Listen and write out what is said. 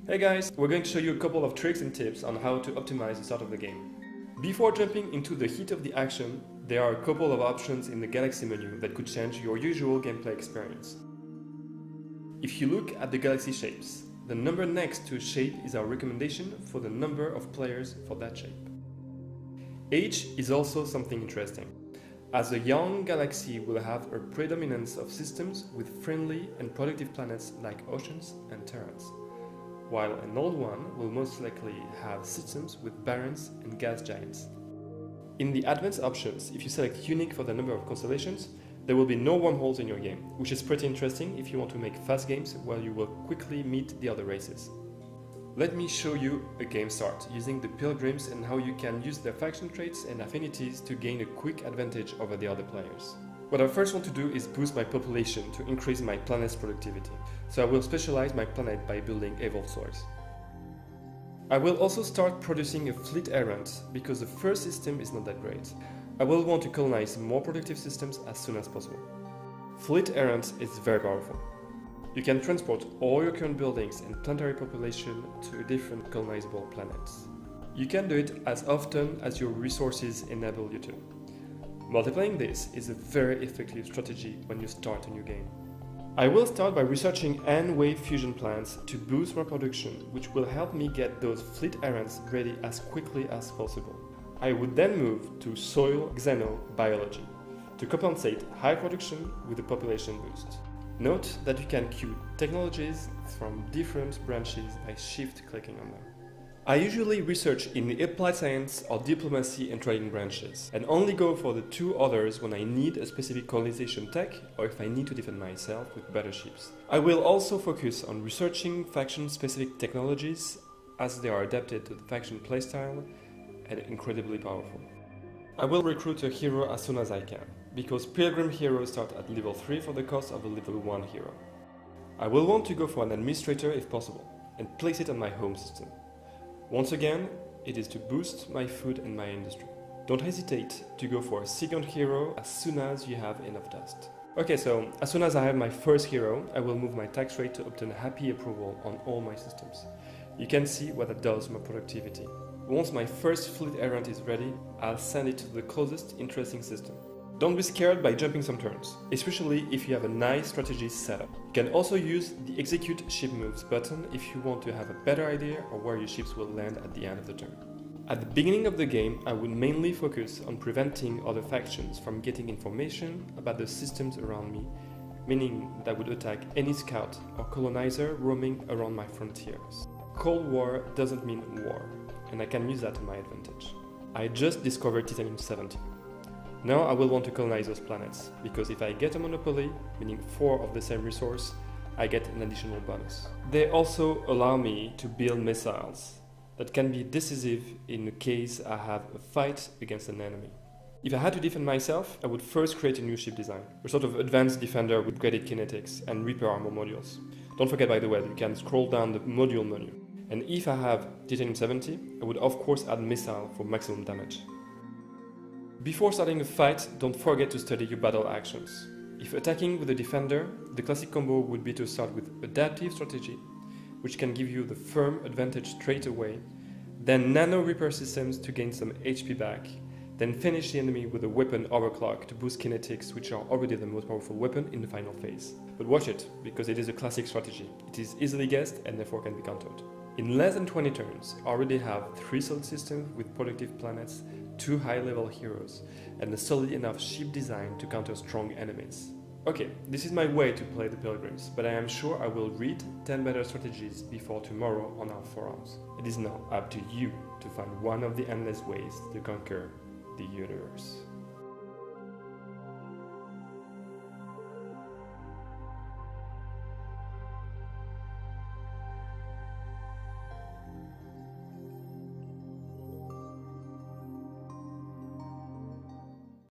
Hey guys, we're going to show you a couple of tricks and tips on how to optimize the start of the game. Before jumping into the heat of the action, there are a couple of options in the Galaxy menu that could change your usual gameplay experience. If you look at the Galaxy shapes, the number next to a shape is our recommendation for the number of players for that shape. Age is also something interesting, as a young galaxy will have a predominance of systems with friendly and productive planets like oceans and terrains, while an old one will most likely have systems with barrens and gas giants. In the advanced options, if you select unique for the number of constellations, there will be no wormholes in your game, which is pretty interesting if you want to make fast games where you will quickly meet the other races. Let me show you a game start using the pilgrims and how you can use their faction traits and affinities to gain a quick advantage over the other players. What I first want to do is boost my population to increase my planet's productivity, so I will specialize my planet by building evolved soils. I will also start producing a fleet errant because the first system is not that great. I will want to colonize more productive systems as soon as possible. Fleet errant is very powerful. You can transport all your current buildings and planetary population to different colonizable planets. You can do it as often as your resources enable you to. Multiplying this is a very effective strategy when you start a new game. I will start by researching N-wave fusion plants to boost my production, which will help me get those fleet errants ready as quickly as possible. I would then move to soil xenobiology to compensate high production with a population boost. Note that you can queue technologies from different branches by shift-clicking on them. I usually research in the applied science or diplomacy and trading branches, and only go for the two others when I need a specific colonization tech or if I need to defend myself with better ships. I will also focus on researching faction-specific technologies as they are adapted to the faction playstyle and incredibly powerful. I will recruit a hero as soon as I can, because Pilgrim heroes start at level 3 for the cost of a level 1 hero. I will want to go for an administrator if possible, and place it on my home system. Once again, it is to boost my food and my industry. Don't hesitate to go for a second hero as soon as you have enough dust. Okay, so as soon as I have my first hero, I will move my tax rate to obtain happy approval on all my systems. You can see what that does to my productivity. Once my first fleet errant is ready, I'll send it to the closest interesting system. Don't be scared by jumping some turns, especially if you have a nice strategy set up. You can also use the Execute Ship Moves button if you want to have a better idea of where your ships will land at the end of the turn. At the beginning of the game, I would mainly focus on preventing other factions from getting information about the systems around me, meaning that I would attack any scout or colonizer roaming around my frontiers. Cold War doesn't mean war, and I can use that to my advantage. I just discovered Titanium 70. Now I will want to colonize those planets, because if I get a monopoly, meaning 4 of the same resource, I get an additional bonus. They also allow me to build missiles that can be decisive in case I have a fight against an enemy. If I had to defend myself, I would first create a new ship design, a sort of advanced defender with graded kinetics and repair armor modules. Don't forget, by the way, that you can scroll down the module menu. And if I have Titanium 70, I would of course add missile for maximum damage. Before starting a fight, don't forget to study your battle actions. If attacking with a defender, the classic combo would be to start with adaptive strategy, which can give you the firm advantage straight away, then nano repair systems to gain some HP back, then finish the enemy with a weapon overclock to boost kinetics, which are already the most powerful weapon in the final phase. But watch it, because it is a classic strategy. It is easily guessed and therefore can be countered. In less than 20 turns, I already have 3 solid systems with productive planets, 2 high-level heroes, and a solid enough ship design to counter strong enemies. Okay, this is my way to play the Pilgrims, but I am sure I will read 10 better strategies before tomorrow on our forums. It is now up to you to find one of the endless ways to conquer the universe.